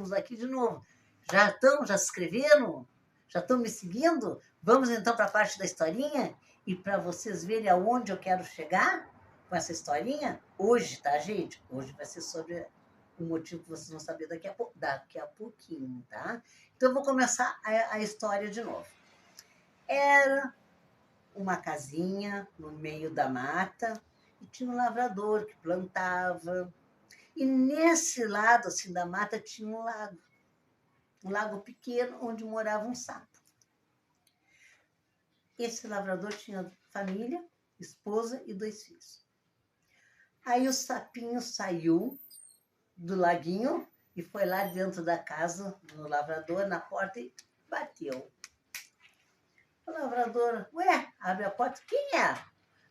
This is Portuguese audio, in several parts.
estamos aqui de novo. Já se inscreveram? Já estão me seguindo? Vamos então para a parte da historinha? E para vocês verem aonde eu quero chegar com essa historinha, hoje, tá, gente? Hoje vai ser sobre o motivo que vocês vão saber daqui a pouquinho, tá? Então eu vou começar a história de novo. Era uma casinha no meio da mata e tinha um lavrador que plantava. E nesse lado assim da mata tinha um lago pequeno onde morava um sapo. Esse lavrador tinha família, esposa e 2 filhos. Aí o sapinho saiu do laguinho e foi lá dentro da casa do lavrador, na porta, e bateu. O lavrador, ué, abre a porta, quem é?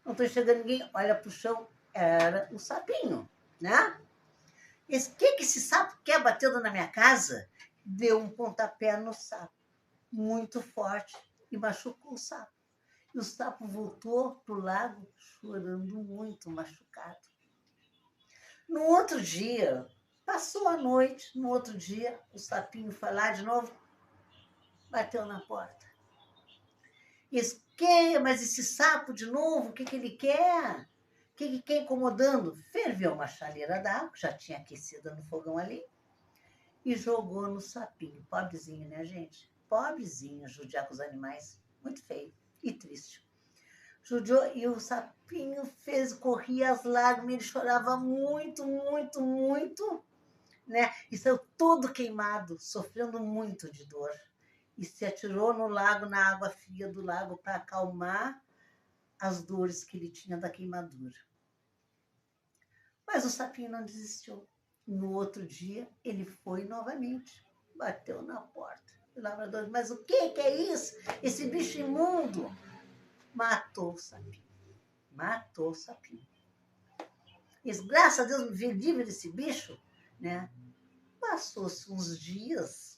Não estou enxergando ninguém, olha para o chão, era o sapinho, né? O que esse sapo quer batendo na minha casa? Deu um pontapé no sapo, muito forte, e machucou o sapo. E o sapo voltou para o lago chorando muito, machucado. No outro dia, passou a noite, no outro dia, o sapinho foi lá de novo, bateu na porta. Mas esse sapo de novo, o que ele quer? O que quer incomodando? Ferveu uma chaleira d'água, já tinha aquecida no fogão ali, e jogou no sapinho. Pobrezinho, né, gente? Pobrezinho, judiar com os animais. Muito feio e triste. Judiou, e o sapinho corria as lágrimas, ele chorava muito, muito, muito, né? E saiu todo queimado, sofrendo muito de dor. E se atirou no lago, na água fria do lago, para acalmar as dores que ele tinha da queimadura. Mas o sapinho não desistiu. No outro dia, ele foi novamente, bateu na porta. O lavrador, mas o que é isso? Esse bicho imundo matou o sapinho. Matou o sapinho. E, graças a Deus, me vi livre desse bicho, né? Passou-se uns dias.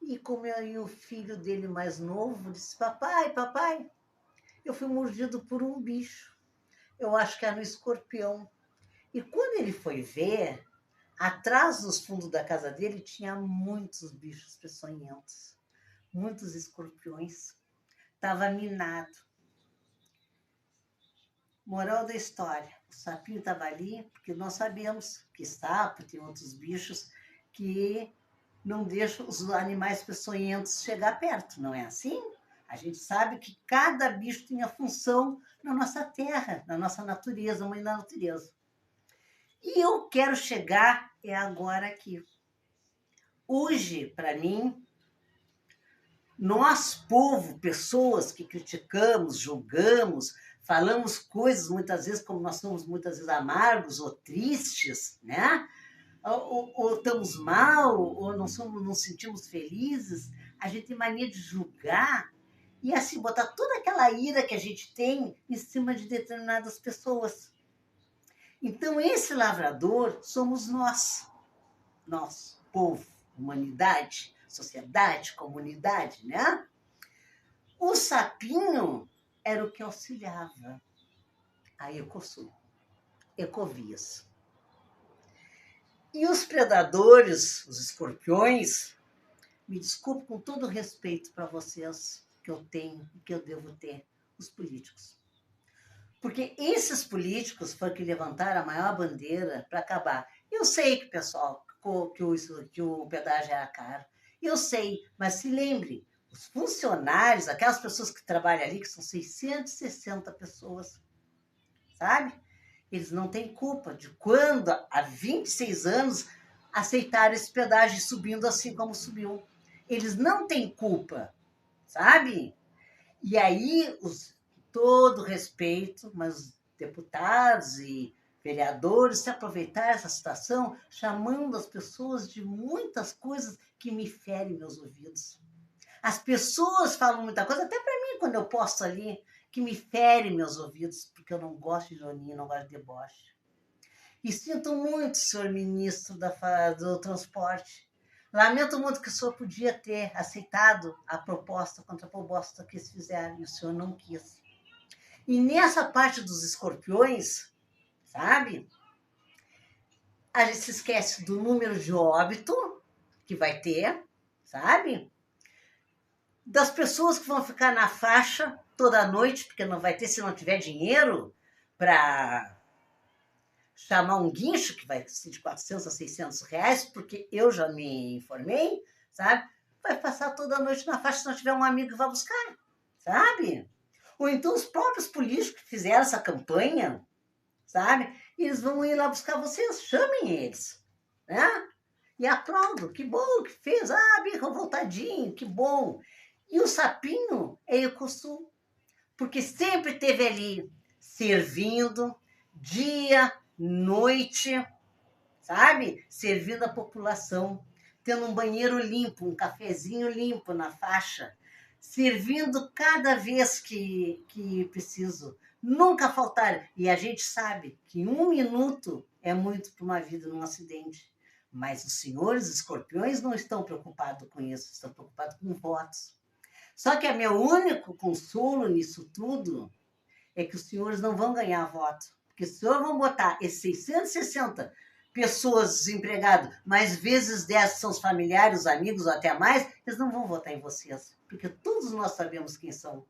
E como aí o filho dele mais novo disse, papai, eu fui mordido por um bicho. Eu acho que era um escorpião. E quando ele foi ver, atrás dos fundos da casa dele tinha muitos bichos peçonhentos, muitos escorpiões. Estava minado. Moral da história, o sapinho estava ali porque nós sabemos que sapo tem outros bichos que não deixam os animais peçonhentos chegar perto, não é assim? A gente sabe que cada bicho tem a função na nossa terra, na nossa natureza, mãe da natureza. E eu quero chegar agora aqui. Hoje, para mim, nós, povo, pessoas que criticamos, julgamos, falamos coisas muitas vezes como nós somos muitas vezes amargos ou tristes, né? Ou estamos mal, ou não sentimos felizes, a gente tem mania de julgar e assim botar toda aquela ira que a gente tem em cima de determinadas pessoas. Então, esse lavrador somos nós, povo, humanidade, sociedade, comunidade, né? O sapinho era o que auxiliava a Ecosul, Ecovias. E os predadores, os escorpiões, me desculpe com todo o respeito para vocês que eu tenho e que eu devo ter, os políticos. Porque esses políticos foram que levantaram a maior bandeira para acabar. Eu sei que, pessoal, que o pedágio era caro. Eu sei, mas se lembre, os funcionários, aquelas pessoas que trabalham ali, que são 660 pessoas, sabe? Eles não têm culpa de quando, há 26 anos, aceitaram esse pedágio subindo assim como subiu. Eles não têm culpa, sabe? E aí, todo respeito, mas os deputados e vereadores se aproveitaram dessa situação, chamando as pessoas de muitas coisas que me ferem meus ouvidos. As pessoas falam muita coisa, até para mim, quando eu posto ali, que me ferem meus ouvidos, porque eu não gosto de ironia, não gosto de deboche. E sinto muito, senhor ministro do transporte. Lamento muito que o senhor podia ter aceitado a contraproposta que eles fizeram, e o senhor não quis. E nessa parte dos escorpiões, sabe? a gente se esquece do número de óbito que vai ter, sabe? Das pessoas que vão ficar na faixa toda noite, porque não vai ter se não tiver dinheiro para chamar um guincho, que vai ser de 400 a 600 reais, porque eu já me informei, sabe? Vai passar toda a noite na faixa se não tiver um amigo que vai buscar, sabe? Ou então os próprios políticos que fizeram essa campanha, sabe? Eles vão ir lá buscar vocês, chamem eles, né? E aplaudo, que bom que fez, bem revoltadinho, que bom. E o sapinho é Ecosul, porque sempre teve ali servindo dia, noite, sabe? Servindo a população, tendo um banheiro limpo, um cafezinho limpo na faixa, servindo cada vez que preciso. Nunca faltar. E a gente sabe que 1 minuto é muito para uma vida num acidente. Mas os senhores escorpiões não estão preocupados com isso, estão preocupados com votos. Só que o meu único consolo nisso tudo é que os senhores não vão ganhar voto. Porque os senhores vão botar esses 660 pessoas desempregadas, mais vezes 10 são os familiares, os amigos ou até mais, eles não vão votar em vocês. Porque todos nós sabemos quem são.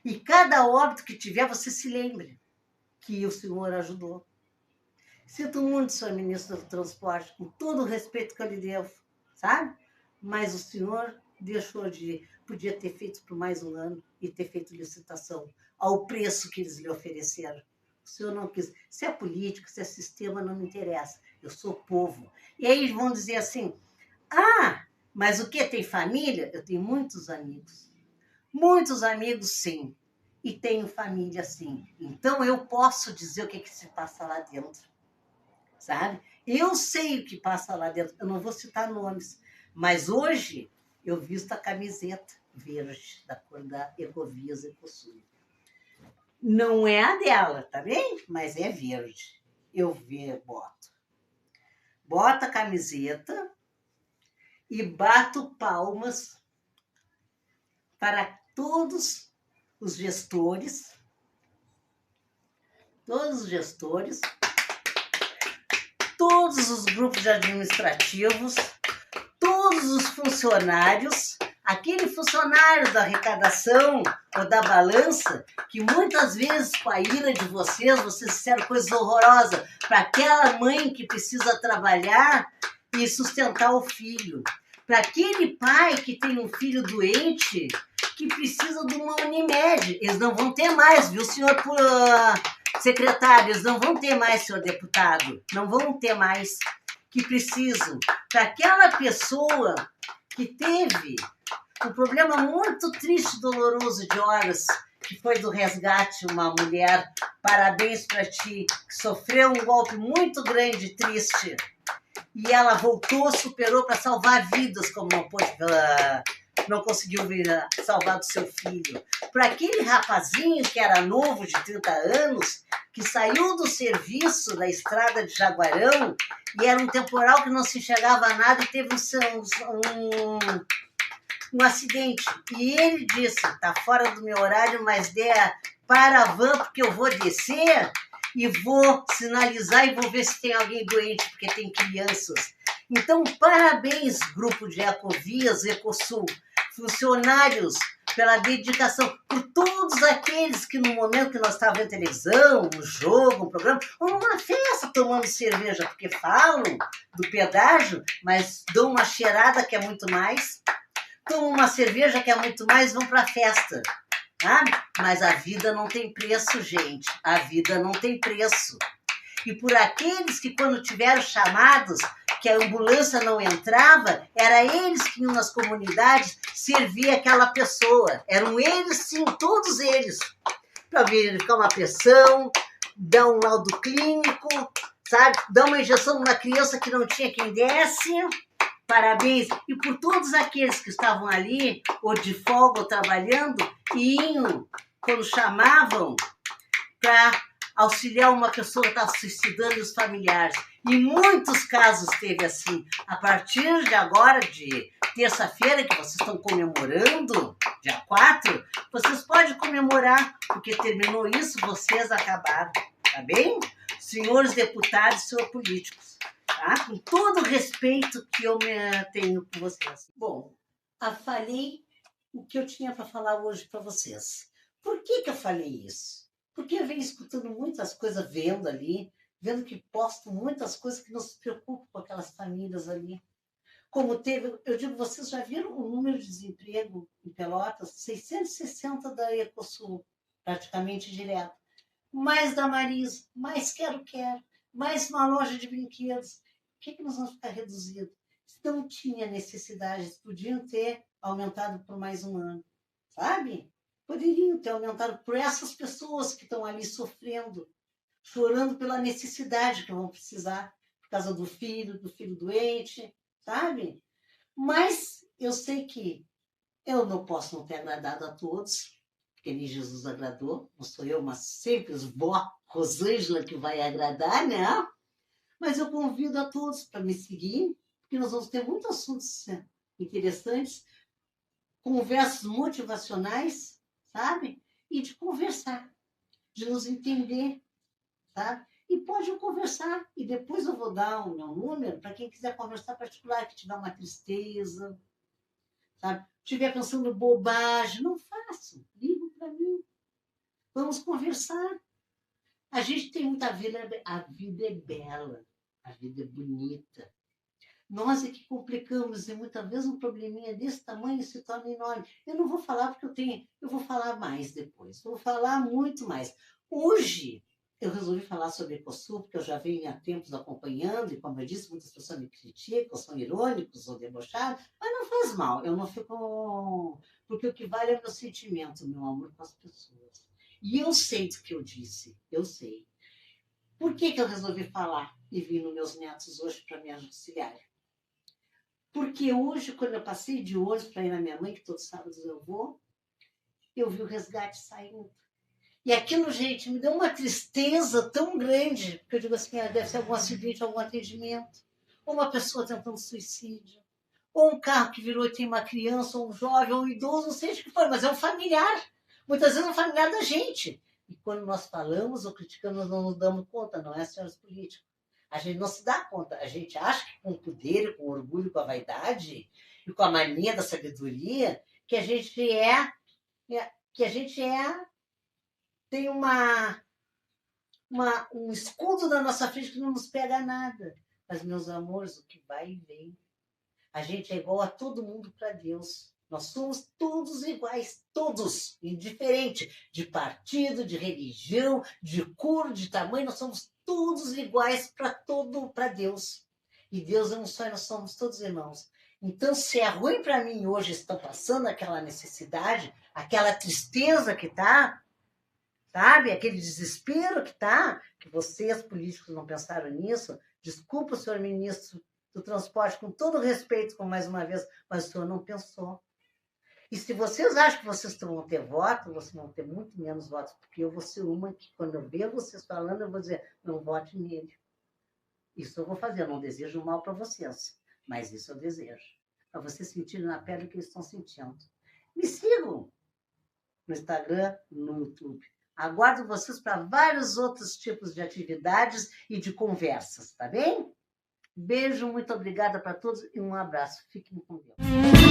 E cada óbito que tiver, você se lembre que o senhor ajudou. Sinto muito, senhor ministro do Transporte, com todo o respeito que eu lhe devo, sabe? Mas o senhor deixou de... Podia ter feito por mais um ano e ter feito licitação ao preço que eles lhe ofereceram. O senhor não quis. Se é político, se é sistema, não me interessa. Eu sou povo. E aí vão dizer assim, mas o quê? Tem família? Eu tenho muitos amigos. Muitos amigos, sim. E tenho família, sim. Então, eu posso dizer o que se passa lá dentro. Sabe? Eu sei o que passa lá dentro. Eu não vou citar nomes. Mas hoje, eu visto a camiseta verde, da cor da Ecovias Ecosul. Não é a dela, tá bem? Mas é verde. Eu boto. Boto a camiseta e bato palmas para todos os gestores, todos os grupos administrativos, todos os funcionários, aquele funcionário da arrecadação ou da balança, que muitas vezes, com a ira de vocês disseram coisas horrorosas para aquela mãe que precisa trabalhar e sustentar o filho. Para aquele pai que tem um filho doente, que precisa de uma Unimed. Eles não vão ter mais, viu, senhor secretário? Eles não vão ter mais, senhor deputado. Não vão ter mais. Que precisam. Para aquela pessoa que teve um problema muito triste, doloroso de horas, que foi do resgate, uma mulher, parabéns para ti, que sofreu um golpe muito grande e triste. E ela voltou, superou para salvar vidas, como não conseguiu vir salvar do seu filho. Para aquele rapazinho que era novo, de 30 anos, que saiu do serviço da estrada de Jaguarão, e era um temporal que não se enxergava nada e teve um acidente. E ele disse, tá fora do meu horário, mas para a van, porque eu vou descer e vou sinalizar e vou ver se tem alguém doente, porque tem crianças. Então, parabéns, grupo de Ecovias, Ecosul, funcionários, pela dedicação, por todos aqueles que no momento que nós estávamos em televisão, no jogo, no programa, ou numa festa tomando cerveja, porque falam do pedágio, mas dão uma cheirada que é muito mais, tomam uma cerveja que é muito mais, vão para a festa. Mas a vida não tem preço, gente. A vida não tem preço. E por aqueles que, quando tiveram chamados, que a ambulância não entrava, era eles que iam nas comunidades servir aquela pessoa. Eram eles, sim, todos eles. Para verificar uma pressão, dar um laudo clínico, sabe? Dar uma injeção numa criança que não tinha quem desse. Parabéns. E por todos aqueles que estavam ali, ou de folga, ou trabalhando, e iam, quando chamavam, para auxiliar uma pessoa que estava se suicidando e os familiares. Em muitos casos teve assim. A partir de agora, de terça-feira, que vocês estão comemorando, dia 4, vocês podem comemorar, porque terminou isso, vocês acabaram. Tá bem? Senhores deputados, senhores políticos. tá? Com todo o respeito que eu tenho por vocês. Bom, eu falei o que eu tinha para falar hoje para vocês. Por que eu falei isso? Porque eu venho escutando muitas coisas, vendo que posto muitas coisas que nos preocupam com aquelas famílias ali. Como teve, eu digo, vocês já viram o número de desemprego em Pelotas? 660 da Ecosul, praticamente direto. Mais da Marisa, mais quero, mais uma loja de brinquedos. Por que nós vamos ficar reduzidos? Se não tinha necessidade, podiam ter aumentado por mais um ano, sabe? Poderiam ter aumentado por essas pessoas que estão ali sofrendo, chorando pela necessidade que vão precisar, por causa do filho doente, sabe? Mas eu sei que eu não posso não ter agradado a todos, porque nem Jesus agradou, não sou eu uma simples vó Rosângela que vai agradar, né? Mas eu convido a todos para me seguir, porque nós vamos ter muitos assuntos interessantes, conversas motivacionais, sabe? E de conversar, de nos entender, sabe? E pode conversar, e depois eu vou dar o meu número para quem quiser conversar particular, que tiver uma tristeza, sabe? Estiver pensando bobagem, não façam, ligam para mim. Vamos conversar. A gente tem muita vida, a vida é bela, a vida é bonita. Nós é que complicamos e muitas vezes um probleminha desse tamanho se torna enorme. Eu não vou falar porque eu vou falar mais depois, vou falar muito mais. Hoje, eu resolvi falar sobre Ecosul, porque eu já venho há tempos acompanhando, e como eu disse, muitas pessoas me criticam, são irônicos ou debochados, mas não faz mal, eu não fico... Porque o que vale é o meu sentimento, o meu amor com as pessoas. E eu sei do que eu disse, eu sei. Por que eu resolvi falar e vim nos meus netos hoje para me auxiliar? Porque hoje, quando eu passei de ônibus para ir na minha mãe, que todos sábados eu vou, eu vi o resgate saindo. E aquilo, gente, me deu uma tristeza tão grande, porque eu digo assim, deve ser algum acidente, algum atendimento, ou uma pessoa tentando suicídio, ou um carro que virou e tem uma criança, ou um jovem, ou um idoso, não sei o que for, mas é um familiar. Muitas vezes é um familiar da gente. E quando nós falamos ou criticamos, nós não nos damos conta, não é, senhores políticos? A gente não se dá conta. A gente acha que com o poder, com o orgulho, com a vaidade e com a mania da sabedoria, que a gente tem um escudo na nossa frente que não nos pega nada. Mas, meus amores, o que vai e vem. A gente é igual a todo mundo para Deus. Nós somos todos iguais, todos, indiferente de partido, de religião, de cor, de tamanho, nós somos todos iguais para Deus. E Deus é um só e nós somos todos irmãos. Então, se é ruim para mim hoje, estão passando aquela necessidade, aquela tristeza que está, sabe? Aquele desespero que está, que vocês, políticos, não pensaram nisso. Desculpa, senhor ministro do transporte, com todo respeito, com mais uma vez, mas o senhor não pensou. E se vocês acham que vocês vão ter voto, vocês vão ter muito menos votos, porque eu vou ser uma que, quando eu ver vocês falando, eu vou dizer, não vote nele. Isso eu vou fazer, eu não desejo mal para vocês, mas isso eu desejo. Para vocês sentirem na pele o que eles estão sentindo. Me sigam no Instagram, no YouTube. Aguardo vocês para vários outros tipos de atividades e de conversas, tá bem? Beijo, muito obrigada para todos e um abraço. Fiquem com Deus.